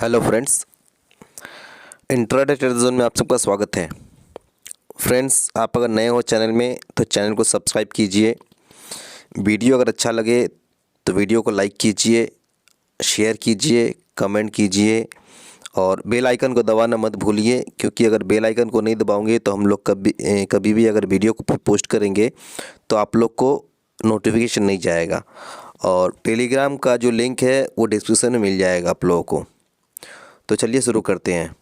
Hello friends, intraday trader zone में आप सबका स्वागत है। फ्रेंड्स, आप अगर नए हो चैनल में तो चैनल को सब्सक्राइब कीजिए। वीडियो अगर अच्छा लगे तो वीडियो को लाइक कीजिए, शेयर कीजिए, कमेंट कीजिए और बेल आइकन को दबाना मत भूलिए, क्योंकि अगर बेल आइकन को नहीं दबाओगे तो हम लोग कभी भी अगर वीडियो को पोस्ट करेंगे तो आप लोग को नोटिफिकेशन नहीं जाएगा। और टेलीग्राम का जो लिंक है वो डिस्क्रिप्शन में मिल जाएगा आप लोगों को। तो चलिए शुरू करते हैं।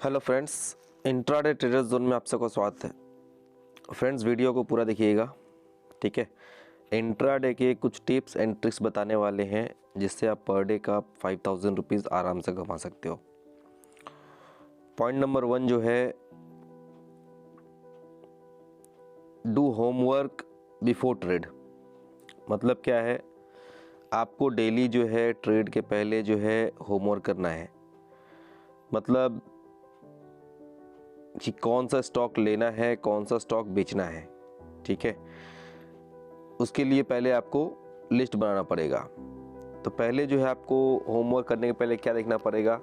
Hello friends, intraday trader zone में आप सबका स्वागत है। फ्रेंड्स, वीडियो को पूरा देखिएगा, ठीक है। इंट्राडे के कुछ टिप्स एंड ट्रिक्स बताने वाले हैं जिससे आप पर डे का 5000 रुपीज़ आराम से कमा सकते हो। पॉइंट नंबर 1 जो है, डू होमवर्क बिफोर ट्रेड। मतलब क्या है, आपको डेली जो है ट्रेड के पहले जो है होमवर्क करना है। मतलब कि कौन सा स्टॉक लेना है, कौन सा स्टॉक बेचना है, ठीक है। उसके लिए पहले आपको लिस्ट बनाना पड़ेगा। तो पहले जो है आपको होमवर्क करने के पहले क्या देखना पड़ेगा,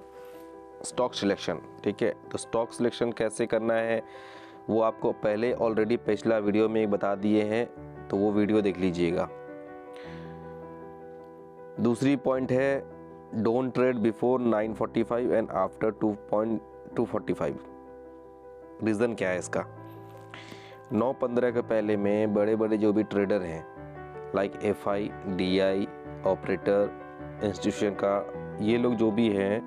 स्टॉक सिलेक्शन, ठीक है। तो स्टॉक सिलेक्शन कैसे करना है वो आपको पहले ऑलरेडी पिछला वीडियो में एक बता दिए हैं, तो वो वीडियो देख लीजिएगा। दूसरी पॉइंट है, don't trade before 9:45 and after 2:45। Reason क्या है इसका, 9:15 के पहले में बड़े बड़े जो भी ट्रेडर हैं like FI, DI, operator, institution का, ये लोग जो भी हैं,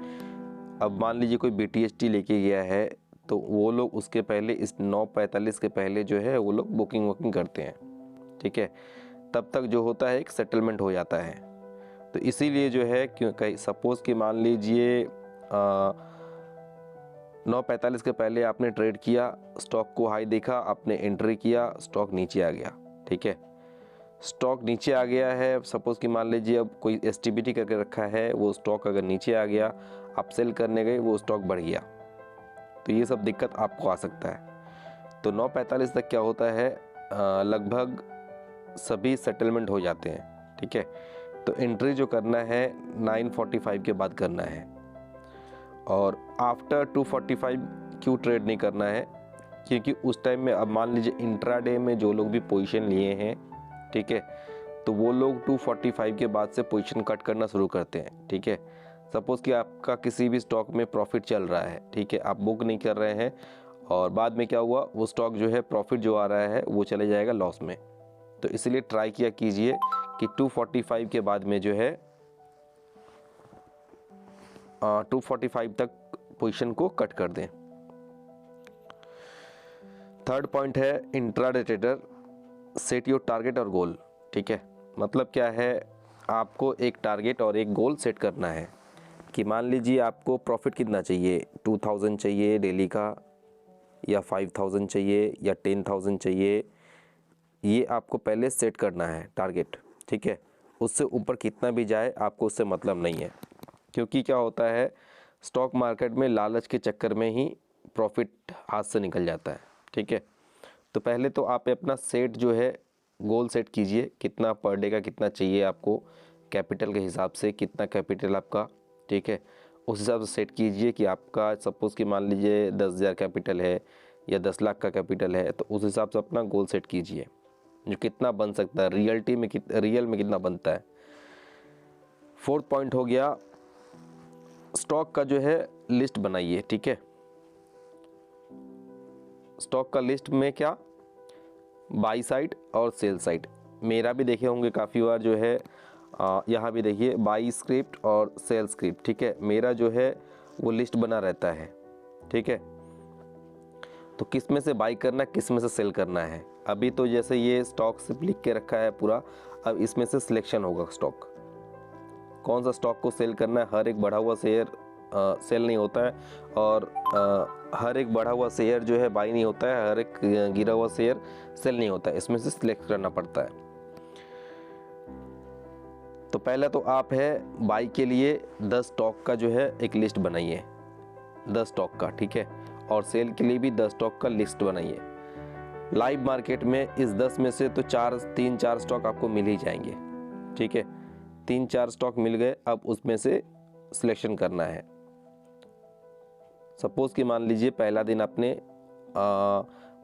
अब मान लीजिए कोई BTST लेके गया है तो वो लोग उसके पहले इस 9:45 के पहले जो है वो लोग बुकिंग करते हैं, ठीक है। तब तक जो होता है एक सेटलमेंट हो जाता है। तो इसीलिए जो है, क्योंकि सपोज़ कि मान लीजिए 9:45 के पहले आपने ट्रेड किया, स्टॉक को हाई देखा, आपने एंट्री किया, स्टॉक नीचे आ गया, ठीक है। स्टॉक नीचे आ गया है, सपोज़ कि मान लीजिए अब कोई STBT करके रखा है, वो स्टॉक अगर नीचे आ गया, आप सेल करने गए, वो स्टॉक बढ़ गया, तो ये सब दिक्कत आपको आ सकता है। तो 9:45 तक क्या होता है, लगभग सभी सेटलमेंट हो जाते हैं, ठीक है। तो एंट्री जो करना है 9:45 के बाद करना है। और आफ्टर 2:45 क्यों ट्रेड नहीं करना है, क्योंकि उस टाइम में अब मान लीजिए इंट्राडे में जो लोग भी पोजीशन लिए हैं, ठीक है, तो वो लोग 2:45 के बाद से पोजीशन कट करना शुरू करते हैं, ठीक है। सपोज़ कि आपका किसी भी स्टॉक में प्रॉफिट चल रहा है, ठीक है, आप बुक नहीं कर रहे हैं और बाद में क्या हुआ, वो स्टॉक जो है प्रॉफिट जो आ रहा है वो चले जाएगा लॉस में। तो इसलिए ट्राई किया कीजिए कि 2:45 के बाद में जो है 2:45 तक पोजीशन को कट कर दें। थर्ड पॉइंट है, intraday trader set your target और गोल, ठीक है। मतलब क्या है, आपको एक टारगेट और एक गोल सेट करना है कि मान लीजिए आपको प्रॉफिट कितना चाहिए, 2000 चाहिए डेली का, या 5000 चाहिए, या 10,000 चाहिए। ये आपको पहले सेट करना है टारगेट, ठीक है। उससे ऊपर कितना भी जाए आपको उससे मतलब नहीं है, क्योंकि क्या होता है, स्टॉक मार्केट में लालच के चक्कर में ही प्रॉफिट हाथ से निकल जाता है, ठीक है। तो पहले तो आप अपना सेट जो है गोल सेट कीजिए, कितना पर डे का कितना चाहिए आपको, कैपिटल के हिसाब से कितना कैपिटल आपका, ठीक है। उस हिसाब से सेट कीजिए कि आपका सपोज़ कि मान लीजिए 10,000 कैपिटल है या 10 लाख का कैपिटल है, तो उस हिसाब से अपना गोल सेट कीजिए जो कितना बन सकता है, रियल में कितना बनता है। फोर्थ पॉइंट हो गया, स्टॉक का जो है लिस्ट बनाइए, ठीक है। स्टॉक का लिस्ट में क्या, बाई साइड और सेल साइड, मेरा भी देखे होंगे काफ़ी बार जो है, यहाँ भी देखिए बाई स्क्रिप्ट और सेल स्क्रिप्ट, ठीक है। मेरा जो है वो लिस्ट बना रहता है, ठीक है। तो किस में से बाई करना, किस में से सेल करना है। अभी तो जैसे ये स्टॉक सिर्फ लिख के रखा है पूरा, अब इसमें से सिलेक्शन होगा स्टॉक, कौन सा स्टॉक को सेल करना है। हर एक बढ़ा हुआ शेयर सेल नहीं होता है, और हर एक बढ़ा हुआ शेयर जो है बाई नहीं होता है, हर एक गिरा हुआ शेयर सेल नहीं होता है, इसमें से सिलेक्ट करना पड़ता है। तो पहला तो आप है बाई के लिए 10 स्टॉक का जो है एक लिस्ट बनाइए, 10 स्टॉक का, ठीक है। और सेल के लिए भी 10 स्टॉक का लिस्ट बनाइए। लाइव मार्केट में इस 10 में से तो 3-4 स्टॉक आपको मिल ही जाएंगे, ठीक है। 3-4 स्टॉक मिल गए, अब उसमें से सिलेक्शन करना है। सपोज़ कि मान लीजिए पहला दिन आपने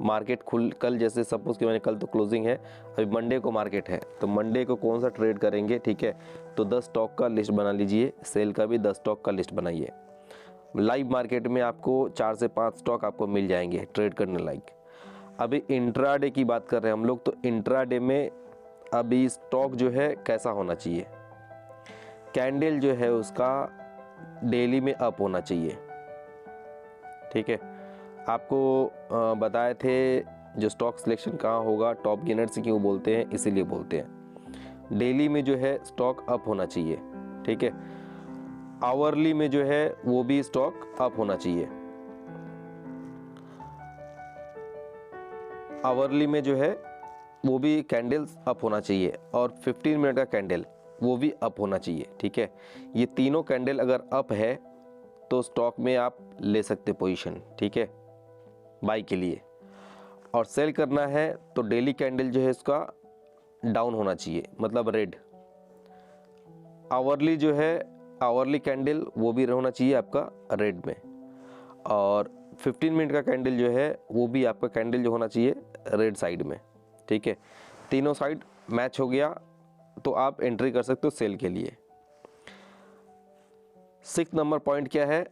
मार्केट कल जैसे सपोज़ कि मैंने कल तो क्लोजिंग है, अभी मंडे को मार्केट है, तो मंडे को कौन सा ट्रेड करेंगे, ठीक है। तो 10 स्टॉक का लिस्ट बना लीजिए, सेल का भी 10 स्टॉक का लिस्ट बनाइए। लाइव मार्केट में आपको 4 से 5 स्टॉक आपको मिल जाएंगे ट्रेड करने लायक। अभी इंट्राडे की बात कर रहे हैं हम लोग, तो इंट्राडे में अभी स्टॉक जो है कैसा होना चाहिए, कैंडल जो है उसका डेली में अप होना चाहिए, ठीक है। आपको बताए थे जो स्टॉक सिलेक्शन कहाँ होगा, टॉप गेनर्स क्यों बोलते हैं, इसीलिए बोलते हैं। डेली में जो है स्टॉक अप होना चाहिए, ठीक है। आवरली में जो है वो भी स्टॉक अप होना चाहिए। आवरली में जो है वो भी कैंडल्स अप होना चाहिए, और 15 मिनट का कैंडल वो भी अप होना चाहिए, ठीक है। ये तीनों कैंडल अगर अप है तो स्टॉक में आप ले सकते पोजीशन, ठीक है, बाई के लिए। और सेल करना है तो डेली कैंडल जो है इसका डाउन होना चाहिए, मतलब रेड। आवरली जो है, आवरली कैंडल वो भी होना चाहिए आपका रेड में, और 15 मिनट का कैंडल जो है वो भी आपका कैंडल जो होना चाहिए रेड साइड में, ठीक है। तीनों साइड मैच हो गया तो आप एंट्री कर सकते हो सेल के लिए। 6 नंबर पॉइंट क्या है,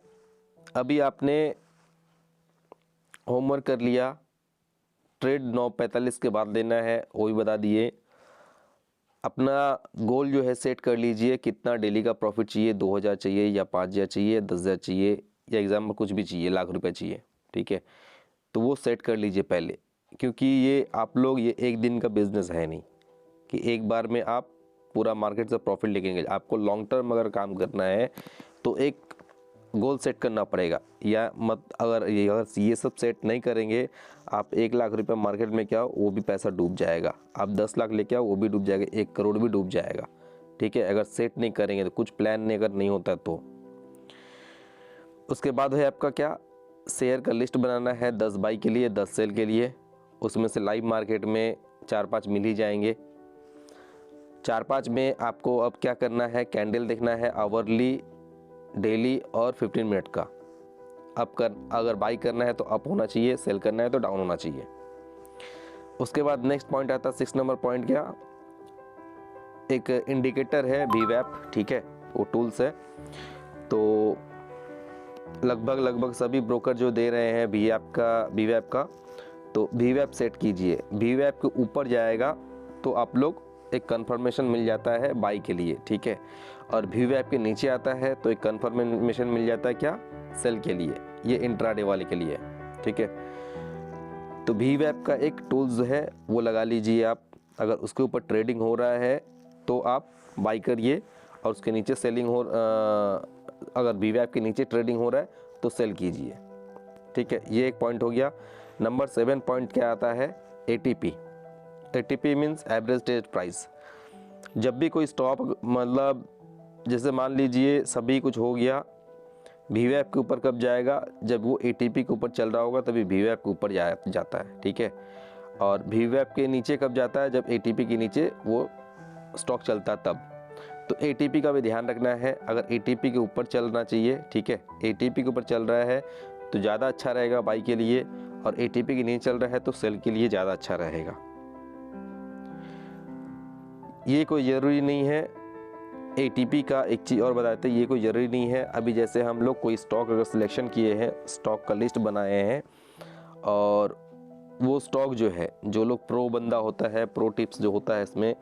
अभी आपने होमवर्क कर लिया, ट्रेड 9:45 के बाद लेना है वो भी बता दिए। अपना गोल जो है सेट कर लीजिए, कितना डेली का प्रॉफिट चाहिए, 2000 चाहिए या 5000 चाहिए, 10,000 चाहिए, या एग्जाम में कुछ भी चाहिए, लाख रुपए चाहिए, ठीक है। तो वो सेट कर लीजिए पहले, क्योंकि ये आप लोग ये एक दिन का बिजनेस है नहीं कि एक बार में आप पूरा मार्केट से प्रॉफिट लेंगे। आपको लॉन्ग टर्म अगर काम करना है तो एक गोल सेट करना पड़ेगा, या मत अगर ये सब सेट नहीं करेंगे, आप 1 लाख रुपए मार्केट में क्या हो वो भी पैसा डूब जाएगा, आप 10 लाख लेके आओ वो भी डूब जाएगा, 1 करोड़ भी डूब जाएगा, ठीक है, अगर सेट नहीं करेंगे तो, कुछ प्लान नहीं अगर नहीं होता तो। उसके बाद है आपका क्या, शेयर का लिस्ट बनाना है, 10 बाई के लिए, 10 सेल के लिए। उसमें से लाइव मार्केट में 4-5 मिल ही जाएंगे। 4-5 में आपको अब क्या करना है, कैंडल देखना है, आवरली, डेली और 15 मिनट का। अगर बाई करना है तो अप होना चाहिए, सेल करना है तो डाउन होना चाहिए। उसके बाद नेक्स्ट पॉइंट आता है 6 नंबर पॉइंट, क्या, एक इंडिकेटर है VWAP, ठीक है, वो टूल्स है। तो लगभग सभी ब्रोकर जो दे रहे हैं VWAP का, तो VWAP सेट कीजिए। VWAP के ऊपर जाएगा तो आप लोग एक कंफर्मेशन मिल जाता है बाई के लिए, ठीक है। और VWAP के नीचे आता है तो एक कंफर्मेशन मिल जाता है क्या, सेल के लिए, ये इंट्राडे वाले के लिए, ठीक है। तो VWAP का एक टूल्स जो है वो लगा लीजिए आप, अगर उसके ऊपर ट्रेडिंग हो रहा है तो आप बाई करिए, और उसके नीचे सेलिंग हो, अगर VWAP के नीचे ट्रेडिंग हो रहा है तो सेल कीजिए, ठीक है। ये एक पॉइंट हो गया। नंबर 7 पॉइंट क्या आता है, ATP means average trade price. जब भी कोई स्टॉक, मतलब जैसे मान लीजिए सभी कुछ हो गया, VWAP के ऊपर कब जाएगा, जब वो ATP के ऊपर चल रहा होगा तभी VWAP के ऊपर जाता है, ठीक है। और VWAP के नीचे कब जाता है, जब ATP के नीचे वो स्टॉक चलता है तब। तो ATP का भी ध्यान रखना है, अगर ATP के ऊपर चलना चाहिए, ठीक है, ATP के ऊपर चल रहा है तो ज़्यादा अच्छा रहेगा बाई के लिए, और ATP के नहीं चल रहा है तो सेल के लिए ज़्यादा अच्छा रहेगा। ये कोई ज़रूरी नहीं है, ATP का एक चीज़ और बताते हैं, ये कोई ज़रूरी नहीं है। अभी जैसे हम लोग कोई स्टॉक अगर सिलेक्शन किए हैं, स्टॉक का लिस्ट बनाए हैं, और वो स्टॉक जो है, जो लोग प्रो बंदा होता है, प्रो टिप्स जो होता है इसमें,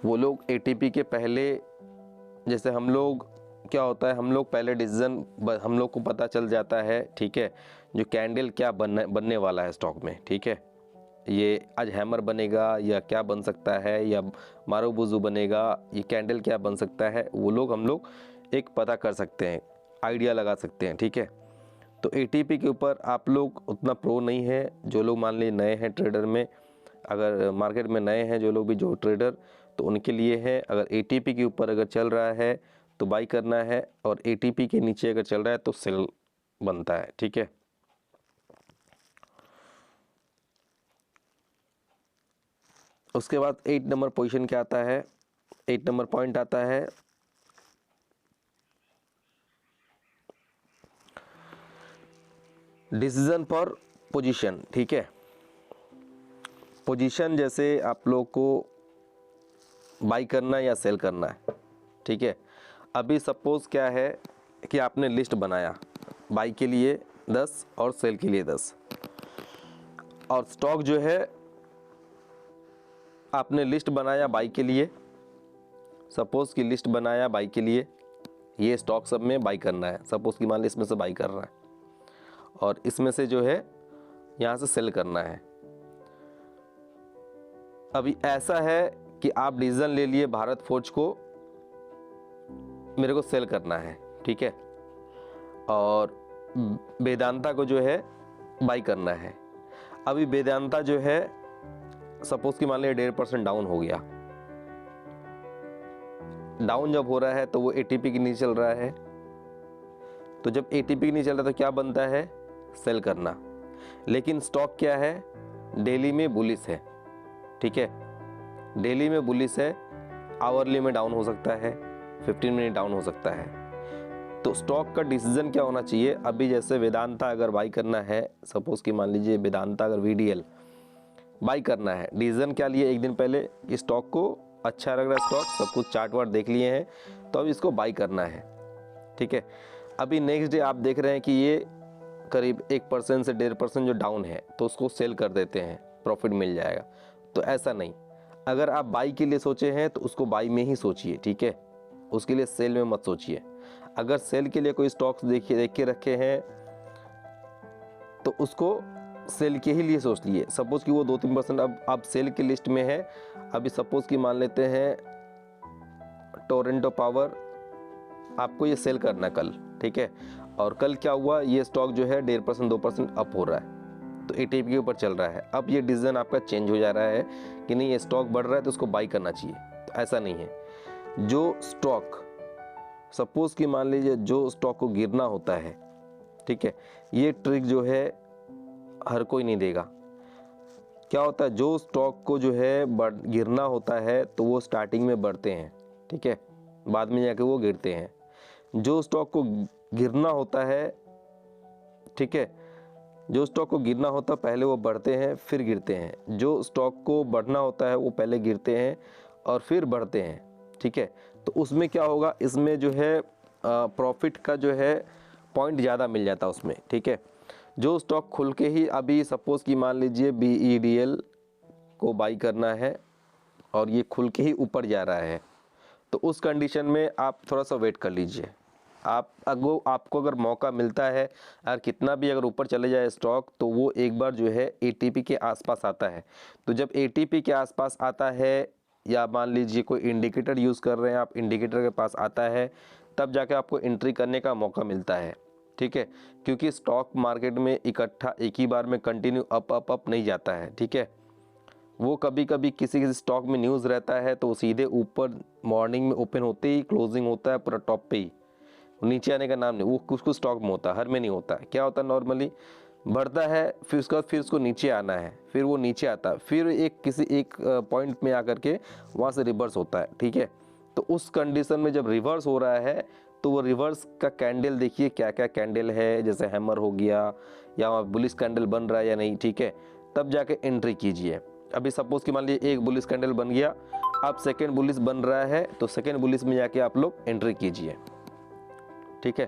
वो लोग ATP के पहले, जैसे हम लोग क्या होता है, हम लोग पहले डिसीजन, हम लोग को पता चल जाता है, ठीक है, जो कैंडल क्या बनने वाला है स्टॉक में, ठीक है, ये आज हैमर बनेगा या क्या बन सकता है, या मारूबुजू बनेगा, ये कैंडल क्या बन सकता है, वो लोग हम लोग एक पता कर सकते हैं, आइडिया लगा सकते हैं, ठीक है। तो ATP के ऊपर आप लोग उतना प्रो नहीं है, जो लोग मान लीजिए नए हैं ट्रेडर में, अगर मार्केट में नए हैं जो लोग भी, जो ट्रेडर, तो उनके लिए है, अगर ATP के ऊपर अगर चल रहा है तो बाई करना है, और ATP के नीचे अगर चल रहा है तो सेल बनता है, ठीक है। उसके बाद 8 नंबर पोजीशन क्या आता है, 8 नंबर पॉइंट आता है डिसीजन फॉर पोजीशन। ठीक है, पोजीशन जैसे आप लोग को बाई करना है या सेल करना है। ठीक है, अभी सपोज क्या है कि आपने लिस्ट बनाया बाई के लिए 10 और सेल के लिए 10, और स्टॉक जो है आपने लिस्ट बनाया बाई के लिए, सपोज की लिस्ट बनाया बाई के लिए, ये स्टॉक सब में बाई करना है। सपोज की मान ली इसमें से बाई कर रहा है और इसमें से जो है यहाँ से सेल करना है। अभी ऐसा है कि आप डिसीजन ले लिए भारत फोर्ज को मेरे को सेल करना है, ठीक है, और वेदांता को जो है बाई करना है। अभी वेदांता जो है सपोज कि मान लिया 1.5% डाउन हो गया। डाउन जब हो रहा है तो वो एटीपी के नीचे चल रहा है, तो जब एटीपी के नीचे चल रहा है तो क्या बनता है, सेल करना। लेकिन स्टॉक क्या है, डेली में बुलिश है। ठीक है, डेली में बुलिश है, आवरली में डाउन हो सकता है, 15 मिनट डाउन हो सकता है। तो स्टॉक का डिसीजन क्या होना चाहिए, अभी जैसे वेदांता अगर बाई करना है, सपोज कि मान लीजिए वेदांता अगर वीडीएल बाई करना है, डिसीजन क्या लिए एक दिन पहले, इस स्टॉक को अच्छा लग रहा है, स्टॉक सब कुछ चार्ट वार्ट देख लिए हैं, तो अब इसको बाई करना है। ठीक है, अभी नेक्स्ट डे आप देख रहे हैं कि ये करीब 1% से 1.5% जो डाउन है, तो उसको सेल कर देते हैं, प्रॉफिट मिल जाएगा। तो ऐसा नहीं, अगर आप बाई के लिए सोचे हैं तो उसको बाई में ही सोचिए। ठीक है, उसके लिए सेल में मत सोचिए। अगर सेल के लिए कोई स्टॉक्स देख के रखे हैं तो उसको सेल के ही लिए सोच लिए। सपोज कि वो 2-3% अब सेल की लिस्ट में है। अभी सपोज कि मान लेते हैं टोरंटो पावर, आपको ये सेल करना कल, ठीक है, और कल क्या हुआ, ये स्टॉक जो है 1.5% 2% अप हो रहा है, तो एटीपी के ऊपर चल रहा है। अब ये डिसीजन आपका चेंज हो जा रहा है कि नहीं ये स्टॉक बढ़ रहा है तो उसको बाई करना चाहिए। तो ऐसा नहीं है। जो स्टॉक सपोज कि मान लीजिए जो स्टॉक को गिरना होता है, ठीक है, ये ट्रिक जो है हर कोई नहीं देगा। क्या होता है, जो स्टॉक को जो है गिरना होता है तो वो स्टार्टिंग में बढ़ते हैं, ठीक है, बाद में जाके वो गिरते हैं। जो स्टॉक को गिरना होता है, ठीक है, जो स्टॉक को गिरना होता है पहले वो बढ़ते हैं फिर गिरते हैं। जो स्टॉक को बढ़ना होता है वो पहले गिरते हैं और फिर बढ़ते हैं। ठीक है, तो उसमें क्या होगा, इसमें जो है प्रॉफिट का जो है पॉइंट ज़्यादा मिल जाता है उसमें। ठीक है, जो स्टॉक खुल के ही अभी सपोज कि मान लीजिए BEDL को बाई करना है और ये खुल के ही ऊपर जा रहा है, तो उस कंडीशन में आप थोड़ा सा वेट कर लीजिए। आपको अगर मौका मिलता है, अगर कितना भी अगर ऊपर चले जाए स्टॉक, तो वो एक बार जो है ATP के आसपास आता है। तो जब ATP के आसपास आता है, या मान लीजिए कोई इंडिकेटर यूज़ कर रहे हैं आप, इंडिकेटर के पास आता है, तब जाके आपको एंट्री करने का मौका मिलता है। ठीक है, क्योंकि स्टॉक मार्केट में इकट्ठा एक ही बार में कंटिन्यू अप नहीं जाता है। ठीक है, वो कभी कभी किसी स्टॉक में न्यूज़ रहता है तो सीधे ऊपर मॉर्निंग में ओपन होते ही क्लोजिंग होता है पूरा टॉप पे ही, नीचे आने का नाम नहीं। वो कुछ स्टॉक में होता है, हर में नहीं होता है। क्या होता है, नॉर्मली बढ़ता है, फिर उसके बाद फिर उसको नीचे आना है, फिर वो नीचे आता है, फिर किसी एक पॉइंट में आकर के वहाँ से रिवर्स होता है। ठीक है, तो उस कंडीशन में जब रिवर्स हो रहा है तो वो रिवर्स का कैंडल देखिए क्या क्या कैंडल है, जैसे हैमर हो गया या वहाँ बुलिश कैंडल बन रहा है या नहीं। ठीक है, तब जाके एंट्री कीजिए। अभी सपोज कि मान लीजिए एक बुलिश कैंडल बन गया, अब सेकेंड बुलिश बन रहा है, तो सेकेंड बुलिश में जाके आप लोग एंट्री कीजिए। ठीक है,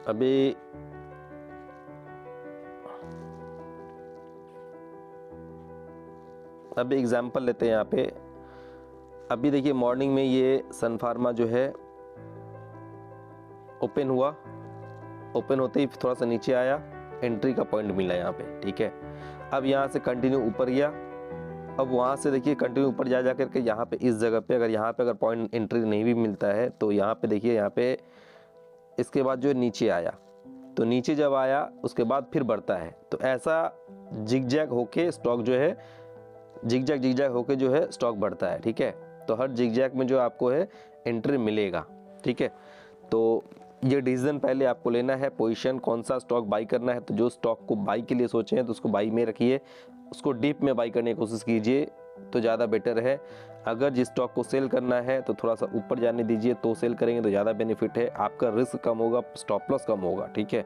अभी एग्जाम्पल लेते हैं यहाँ पे। अभी देखिए मॉर्निंग में ये सन फार्मा जो है ओपन हुआ, ओपन होते ही थोड़ा सा नीचे आया, एंट्री का पॉइंट मिला यहाँ पे। ठीक है, अब यहाँ से कंटिन्यू ऊपर गया, अब वहाँ से देखिए कंटिन्यू ऊपर जा करके यहाँ पे इस जगह पे अगर पॉइंट एंट्री नहीं भी मिलता है तो यहाँ पे देखिए, यहाँ पे इसके बाद जो नीचे आया, तो नीचे जब आया उसके बाद फिर बढ़ता है। तो ऐसा जिगजैग होके स्टॉक जो है जिगजैग होके जो है स्टॉक बढ़ता है। ठीक है, तो हर जिगजैग में जो आपको है एंट्री मिलेगा। ठीक है, तो ये डिसीजन पहले आपको लेना है, पोजीशन कौन सा स्टॉक बाई करना है। तो जो स्टॉक को बाई के लिए सोचे हैं तो उसको बाई में रखिए, उसको डीप में बाई करने की कोशिश कीजिए, तो ज़्यादा बेटर है। अगर जिस स्टॉक को सेल करना है तो थोड़ा सा ऊपर जाने दीजिए, तो सेल करेंगे तो ज़्यादा बेनिफिट है, आपका रिस्क कम होगा, स्टॉप लॉस कम होगा। ठीक है,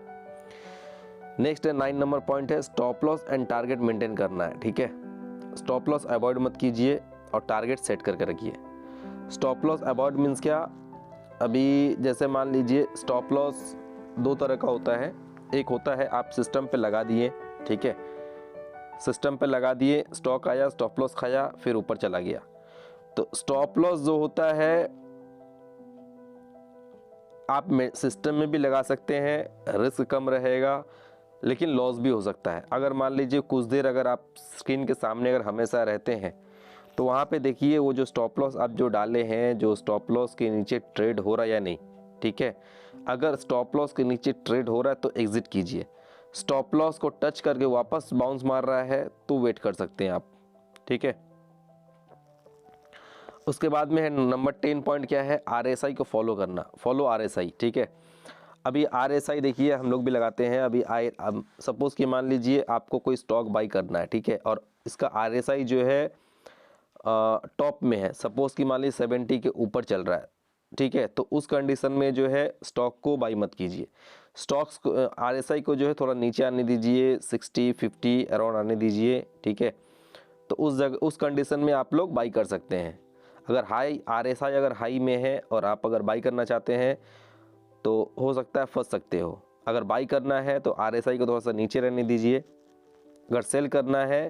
नेक्स्ट है 9 नंबर पॉइंट है stop loss and target maintain करना है। ठीक है, स्टॉप लॉस अवॉइड मत कीजिए और टारगेट सेट करके रखिए। स्टॉप लॉस अवॉइड मीन्स क्या, अभी जैसे मान लीजिए स्टॉप लॉस दो तरह का होता है। एक होता है आप सिस्टम पे लगा दिए, ठीक है, सिस्टम पे लगा दिए, स्टॉक आया, स्टॉप लॉस खाया, फिर ऊपर चला गया। तो स्टॉप लॉस जो होता है आप सिस्टम में भी लगा सकते हैं, रिस्क कम रहेगा, लेकिन लॉस भी हो सकता है। अगर मान लीजिए कुछ देर अगर आप स्क्रीन के सामने अगर हमेशा रहते हैं तो वहाँ पे देखिए वो जो स्टॉप लॉस आप जो डाले हैं, जो स्टॉप लॉस के नीचे ट्रेड हो रहा है या नहीं। ठीक है, अगर स्टॉप लॉस के नीचे ट्रेड हो रहा है तो एग्जिट कीजिए। स्टॉप लॉस को टच करके वापस बाउंस मार रहा है तो वेट कर सकते हैं आप। ठीक है, उसके बाद में है नंबर 10 पॉइंट क्या है, RSI को फॉलो करना, फॉलो RSI। ठीक है, अभी RSI देखिए हम लोग भी लगाते हैं। अभी सपोज़ कि मान लीजिए आपको कोई स्टॉक बाई करना है, ठीक है, और इसका RSI जो है टॉप में है, सपोज़ कि मान लीजिए 70 के ऊपर चल रहा है। ठीक है, तो उस कंडीशन में जो है स्टॉक को बाई मत कीजिए। स्टॉक्स को RSI को जो है थोड़ा नीचे आने दीजिए, 60-50 अराउंड आने दीजिए। ठीक है, तो उस कंडीशन में आप लोग बाई कर सकते हैं। अगर RSI अगर हाई में है और आप अगर बाई करना चाहते हैं तो हो सकता है फंस सकते हो। अगर बाई करना है तो RSI को थोड़ा सा नीचे रहने दीजिए। अगर सेल करना है,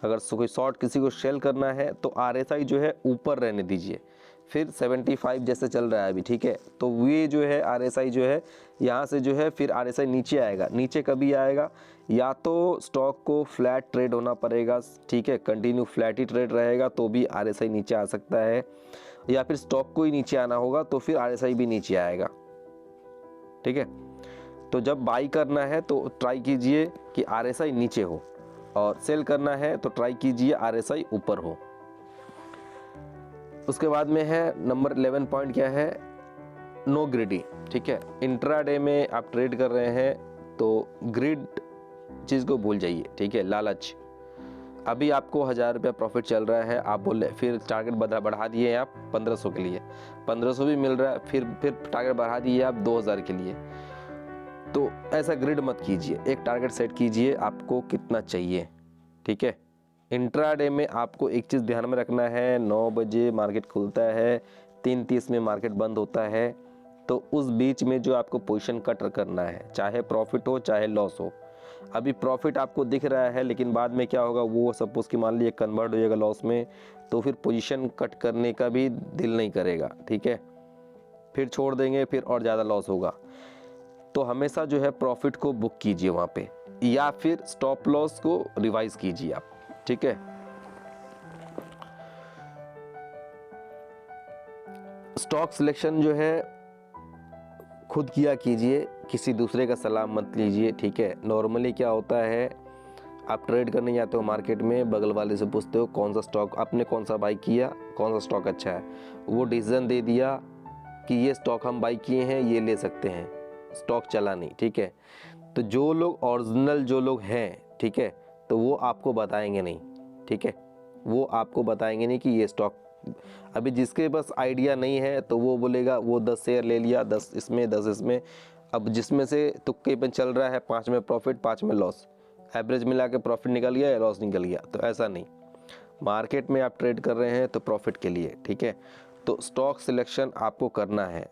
अगर कोई शॉर्ट किसी को सेल करना है तो RSI जो है ऊपर रहने दीजिए। फिर 75 जैसे चल रहा है अभी, ठीक है, तो ये जो है RSI जो है यहाँ से जो है फिर RSI नीचे आएगा। नीचे कभी आएगा, या तो स्टॉक को फ्लैट ट्रेड होना पड़ेगा, ठीक है, कंटिन्यू फ्लैट ही ट्रेड रहेगा तो भी RSI नीचे आ सकता है, या फिर स्टॉक को ही नीचे आना होगा तो फिर RSI भी नीचे आएगा। ठीक है, तो जब बाई करना है तो ट्राई कीजिए कि RSI नीचे हो, और सेल करना है तो ट्राई कीजिए RSI ऊपर हो। उसके बाद में है नंबर 11 पॉइंट क्या है, नो ग्रिडी। ठीक है, इंट्राडे में आप ट्रेड कर रहे हैं तो ग्रिड चीज़ को भूल जाइए। ठीक है, लालच। अभी आपको 1000 रुपया प्रॉफिट चल रहा है, आप बोले फिर टारगेट बढ़ा दिए आप 1500 के लिए, 1500 भी मिल रहा है, फिर टारगेट बढ़ा दिए आप 2000 के लिए। तो ऐसा ग्रिड मत कीजिए, एक टारगेट सेट कीजिए आपको कितना चाहिए। ठीक है, इंट्राडे में आपको एक चीज़ ध्यान में रखना है, 9 बजे मार्केट खुलता है, 3:30 में मार्केट बंद होता है, तो उस बीच में जो आपको पोजीशन कट करना है, चाहे प्रॉफिट हो चाहे लॉस हो। अभी प्रॉफिट आपको दिख रहा है, लेकिन बाद में क्या होगा, वो सपोज़ कि मान लीजिए कन्वर्ट हो जाएगा लॉस में, तो फिर पोजीशन कट करने का भी दिल नहीं करेगा। ठीक है, फिर छोड़ देंगे, फिर और ज़्यादा लॉस होगा। तो हमेशा जो है प्रॉफिट को बुक कीजिए वहाँ पे, या फिर स्टॉप लॉस को रिवाइज कीजिए आप। ठीक है, स्टॉक सिलेक्शन जो है खुद किया कीजिए, किसी दूसरे का सलाह मत लीजिए। ठीक है, नॉर्मली क्या होता है, आप ट्रेड करने जाते हो मार्केट में, बगल वाले से पूछते हो कौन सा स्टॉक आपने कौन सा बाई किया, कौन सा स्टॉक अच्छा है, वो डिसीजन दे दिया कि ये स्टॉक हम बाई किए हैं, ये ले सकते हैं, स्टॉक चला नहीं। ठीक है, तो जो लोग ओरिजिनल जो लोग हैं, ठीक है, तो वो आपको बताएंगे नहीं। ठीक है, वो आपको बताएंगे नहीं कि ये स्टॉक, अभी जिसके पास आइडिया नहीं है तो वो बोलेगा वो 10 शेयर ले लिया, 10 इसमें 10 इसमें, अब जिसमें से तुक्के पे चल रहा है, 5 में प्रॉफिट 5 में लॉस, एवरेज मिला के प्रॉफिट निकल गया या लॉस निकल गया। तो ऐसा नहीं, मार्केट में आप ट्रेड कर रहे हैं तो प्रॉफिट के लिए। ठीक है, तो स्टॉक सिलेक्शन आपको करना है।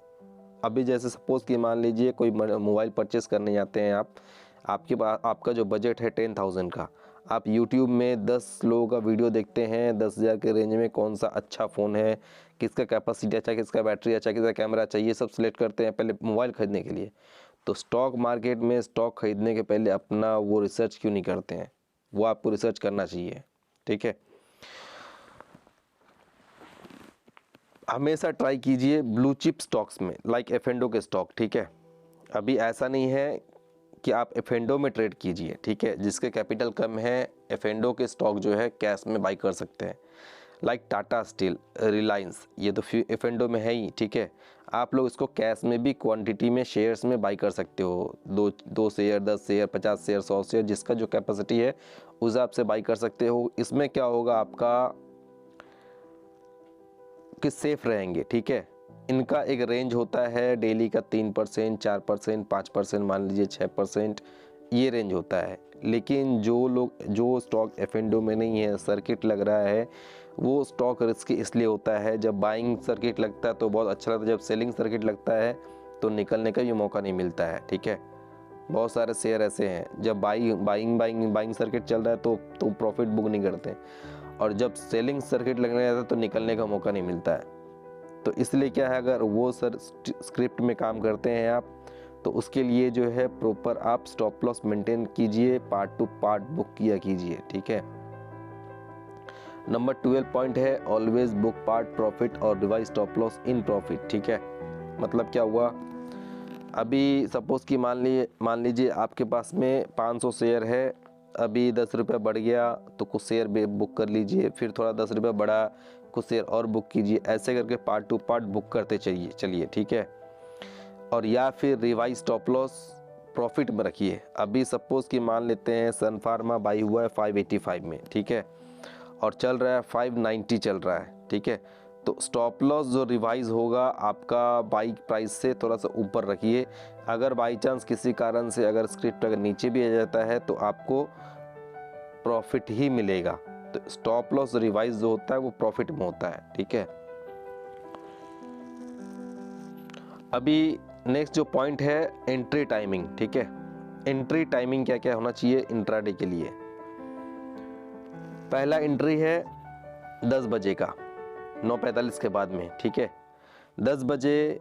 अभी जैसे सपोज़ कि मान लीजिए कोई मोबाइल परचेस करने जाते हैं आप, आपके पास आपका जो बजट है 10,000 का, आप YouTube में 10 लोगों का वीडियो देखते हैं 10,000 के रेंज में कौन सा अच्छा फ़ोन है, किसका कैपेसिटी अच्छा, किसका बैटरी अच्छा, किसका कैमरा अच्छा, ये सब सिलेक्ट करते हैं पहले मोबाइल ख़रीदने के लिए। तो स्टॉक मार्केट में स्टॉक खरीदने के पहले अपना वो रिसर्च क्यों नहीं करते हैं, वो आपको रिसर्च करना चाहिए। ठीक है, हमेशा ट्राई कीजिए ब्लू चिप स्टॉक्स में, लाइक F&O के स्टॉक। ठीक है, अभी ऐसा नहीं है कि आप F&O में ट्रेड कीजिए। ठीक है, जिसके कैपिटल कम है F&O के स्टॉक जो है कैश में बाई कर सकते हैं, लाइक टाटा स्टील, रिलायंस, ये तो F&O में है ही। ठीक है, आप लोग इसको कैश में भी क्वांटिटी में शेयर्स में बाई कर सकते हो, 2 शेयर 10 शेयर 50 शेयर 100 शेयर, जिसका जो कैपेसिटी है उस हिसाब से बाई कर सकते हो। इसमें क्या होगा, आपका कि सेफ रहेंगे, ठीक है। इनका एक रेंज होता है डेली का 3%, 4%, 5%, मान लीजिए 6%, ये रेंज होता है। लेकिन जो स्टॉक एफ&ओ में नहीं है, सर्किट लग रहा है, वो स्टॉक रिस्की इसलिए होता है, जब बाइंग सर्किट लगता है तो बहुत अच्छा लगता है, जब सेलिंग सर्किट लगता है तो निकलने का भी मौका नहीं मिलता है, ठीक है। बहुत सारे शेयर ऐसे हैं, जब बाइंग सर्किट चल रहा है तो प्रॉफिट बुक नहीं करते, और जब सेलिंग सर्किट लगने जाता है तो निकलने का मौका नहीं मिलता है। तो इसलिए क्या है, अगर वो स्क्रिप्ट में काम करते हैं आप, तो उसके लिए जो है प्रॉपर आप स्टॉप लॉस मेंटेन कीजिए, पार्ट टू पार्ट बुक किया कीजिए, ठीक है। नंबर 12 पॉइंट है ऑलवेज बुक पार्ट प्रॉफिट और revise stop loss in profit, ठीक है। मतलब क्या हुआ, अभी सपोज कि मान लीजिए आपके पास में 500 शेयर है, अभी 10 रुपये बढ़ गया तो कुछ शेयर बुक कर लीजिए, फिर थोड़ा 10 रुपये बढ़ा, कुछ शेयर और बुक कीजिए, ऐसे करके पार्ट टू पार्ट बुक करते चलिए, ठीक है। और या फिर रिवाइज स्टॉप लॉस प्रॉफिट में रखिए। अभी सपोज कि मान लेते हैं सन फार्मा बाई हुआ है 585 में, ठीक है, और चल रहा है 590 चल रहा है, ठीक है। तो स्टॉप लॉस जो रिवाइज होगा आपका बाई प्राइस से थोड़ा सा ऊपर रखिए। अगर बाई चांस किसी कारण से अगर स्क्रिप्ट अगर नीचे भी आ जाता है तो आपको प्रॉफिट ही मिलेगा। तो स्टॉप लॉस रिवाइज जो होता है वो प्रॉफिट में होता है, ठीक है। अभी नेक्स्ट जो पॉइंट है एंट्री टाइमिंग, ठीक है। एंट्री टाइमिंग क्या क्या होना चाहिए इंट्राडे के लिए। पहला एंट्री है 10 बजे का, 9:45 के बाद में, ठीक है। 10 बजे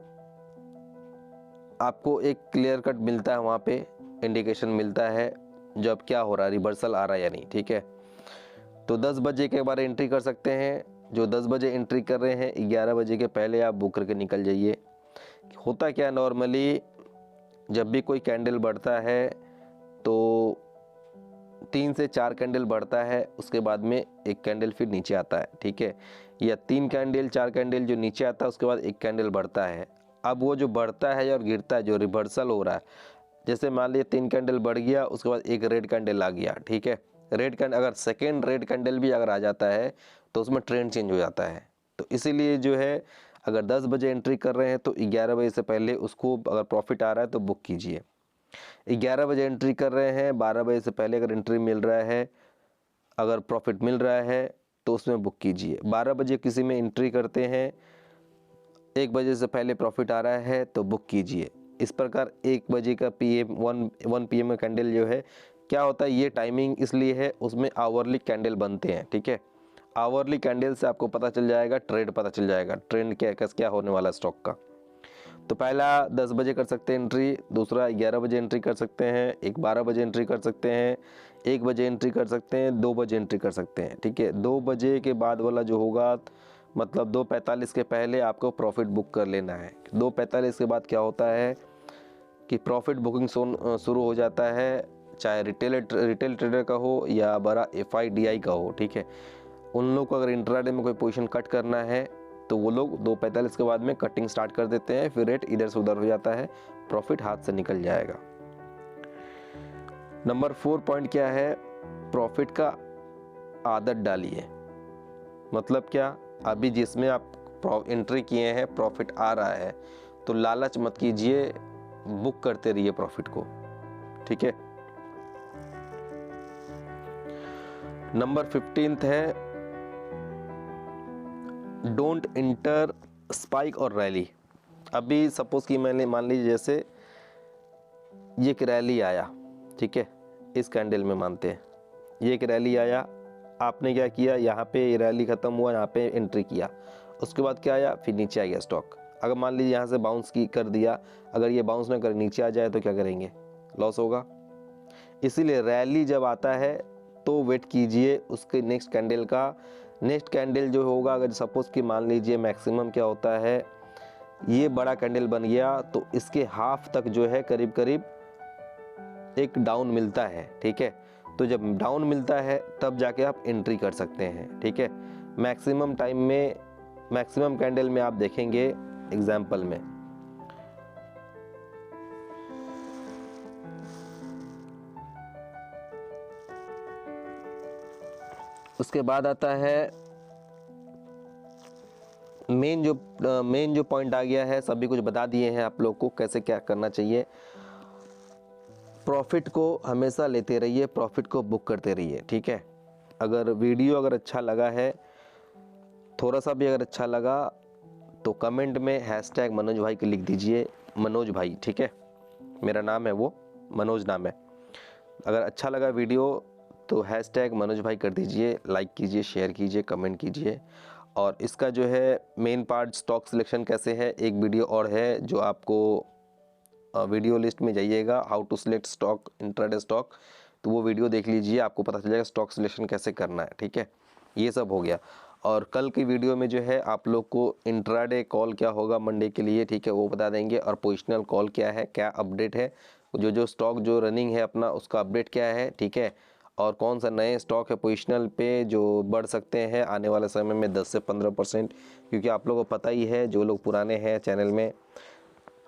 आपको एक क्लियर कट मिलता है, वहाँ पे इंडिकेशन मिलता है जब क्या हो रहा है, रिवर्सल आ रहा है या नहीं, ठीक है। तो 10 बजे के बाद एंट्री कर सकते हैं। जो 10 बजे एंट्री कर रहे हैं 11 बजे के पहले आप बुक करके निकल जाइए। होता क्या नॉर्मली जब भी कोई कैंडल बढ़ता है तो 3 से 4 कैंडल बढ़ता है, उसके बाद में एक कैंडल फिर नीचे आता है, ठीक है। या 3 कैंडल 4 कैंडल जो नीचे आता है उसके बाद एक कैंडल बढ़ता है। अब वो जो बढ़ता है और गिरता है, जो रिवर्सल हो रहा है, जैसे मान लीजिए 3 कैंडल बढ़ गया, उसके बाद एक रेड कैंडल आ गया, ठीक है। रेड कैंडल अगर सेकेंड रेड कैंडल भी अगर आ जाता है तो उसमें ट्रेंड चेंज हो जाता है। तो इसीलिए जो है अगर 10 बजे एंट्री कर रहे हैं तो 11 बजे से पहले उसको अगर प्रॉफिट आ रहा है तो बुक कीजिए। 11 बजे एंट्री कर रहे हैं, 12 बजे से पहले अगर एंट्री मिल रहा है, अगर प्रॉफिट मिल रहा है तो उसमें बुक कीजिए। 12 बजे किसी में एंट्री करते हैं, 1 बजे से पहले प्रॉफिट आ रहा है तो बुक कीजिए। इस प्रकार 1 बजे का PM 1 PM का कैंडल जो है क्या होता है, ये टाइमिंग इसलिए है, उसमें आवरली कैंडल बनते हैं, ठीक है। आवरली कैंडल से आपको पता चल जाएगा, ट्रेड पता चल जाएगा, ट्रेंड क्या होने वाला स्टॉक का। तो पहला 10 बजे कर सकते हैं एंट्री, दूसरा 11 बजे एंट्री कर सकते हैं, एक 12 बजे एंट्री कर सकते हैं, 1 बजे एंट्री कर सकते हैं, 2 बजे एंट्री कर सकते हैं, ठीक है। 2 बजे के बाद वाला जो होगा मतलब 2:45 के पहले आपको प्रॉफिट बुक कर लेना है। 2:45 के बाद क्या होता है कि प्रॉफिट बुकिंग शुरू हो जाता है, चाहे रिटेल ट्रेडर का हो या बड़ा FIDI का हो, ठीक है। उन लोग को अगर इंट्राडे में कोई पोजीशन कट करना है तो वो लोग 2:45 के बाद में कटिंग स्टार्ट कर देते हैं, फिर रेट इधर से उधर हो जाता है, प्रॉफिट हाथ से निकल जाएगा। नंबर 4 पॉइंट क्या है, प्रॉफिट का आदत डालिए। मतलब क्या, अभी जिसमें आप एंट्री किए हैं प्रॉफिट आ रहा है तो लालच मत कीजिए, बुक करते रहिए प्रॉफिट को, ठीक है। नंबर 15 है डोंट इंटर स्पाइक और रैली। अभी सपोज कि मैंने मान लीजिए जैसे ये एक रैली आया, ठीक है, इस कैंडल में मानते हैं ये एक रैली आया, आपने क्या किया, यहाँ पे रैली ख़त्म हुआ, यहाँ पे एंट्री किया, उसके बाद क्या आया, फिर नीचे आ गया स्टॉक। अगर मान लीजिए यहाँ से बाउंस कर दिया, अगर ये बाउंस ना कर नीचे आ जाए तो क्या करेंगे, लॉस होगा। इसीलिए रैली जब आता है तो वेट कीजिए उसके नेक्स्ट कैंडल का। नेक्स्ट कैंडल जो होगा, अगर सपोज कि मान लीजिए मैक्सिमम क्या होता है, ये बड़ा कैंडल बन गया तो इसके हाफ तक जो है करीब करीब एक डाउन मिलता है, ठीक है। तो जब डाउन मिलता है तब जाके आप एंट्री कर सकते हैं, ठीक है। मैक्सिमम टाइम में, मैक्सिमम कैंडल में आप देखेंगे एग्जाम्पल में उसके बाद आता है मेन जो पॉइंट आ गया है सभी कुछ बता दिए हैं आप लोग को कैसे क्या करना चाहिए। प्रॉफिट को हमेशा लेते रहिए, प्रॉफिट को बुक करते रहिए, ठीक है। अगर वीडियो अगर अच्छा लगा है, थोड़ा सा भी अगर अच्छा लगा तो कमेंट में हैशटैग मनोज भाई को लिख दीजिए, मनोज भाई, ठीक है। मेरा नाम है वो मनोज नाम है। अगर अच्छा लगा वीडियो तो हैशटैग मनोज भाई कर दीजिए, लाइक कीजिए, शेयर कीजिए, कमेंट कीजिए। और इसका जो है मेन पार्ट स्टॉक सिलेक्शन कैसे है, एक वीडियो और है जो आपको वीडियो लिस्ट में जाइएगा, how to select stock intraday stock, तो वो वीडियो देख लीजिए, आपको पता चल जाएगा स्टॉक सिलेक्शन कैसे करना है, ठीक है। ये सब हो गया। और कल की वीडियो में जो है आप लोग को इंट्राडे कॉल क्या होगा मंडे के लिए, ठीक है, वो बता देंगे। और पोजिशनल कॉल क्या है, क्या अपडेट है, जो स्टॉक जो रनिंग है अपना उसका अपडेट क्या है, ठीक है। और कौन सा नए स्टॉक है पोजिशनल पे जो बढ़ सकते हैं आने वाले समय में 10 से 15%, क्योंकि आप लोगों को पता ही है, जो लोग पुराने हैं चैनल में,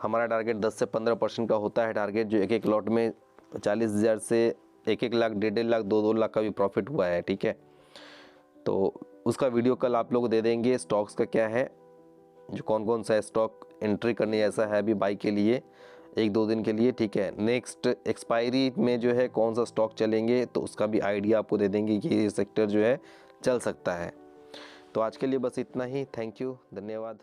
हमारा टारगेट 10 से 15% का होता है टारगेट, जो एक एक लॉट में 40,000 से 1-1 लाख, 1.5 लाख, 2-2 लाख का भी प्रॉफिट हुआ है, ठीक है। तो उसका वीडियो कल आप लोग दे देंगे। स्टॉक्स का क्या है, जो कौन कौन सा स्टॉक एंट्री करने जैसा है अभी बाई के लिए 1-2 दिन के लिए, ठीक है। नेक्स्ट एक्सपायरी में जो है कौन सा स्टॉक चलेंगे तो उसका भी आइडिया आपको दे देंगे कि ये सेक्टर जो है चल सकता है। तो आज के लिए बस इतना ही। थैंक यू, धन्यवाद।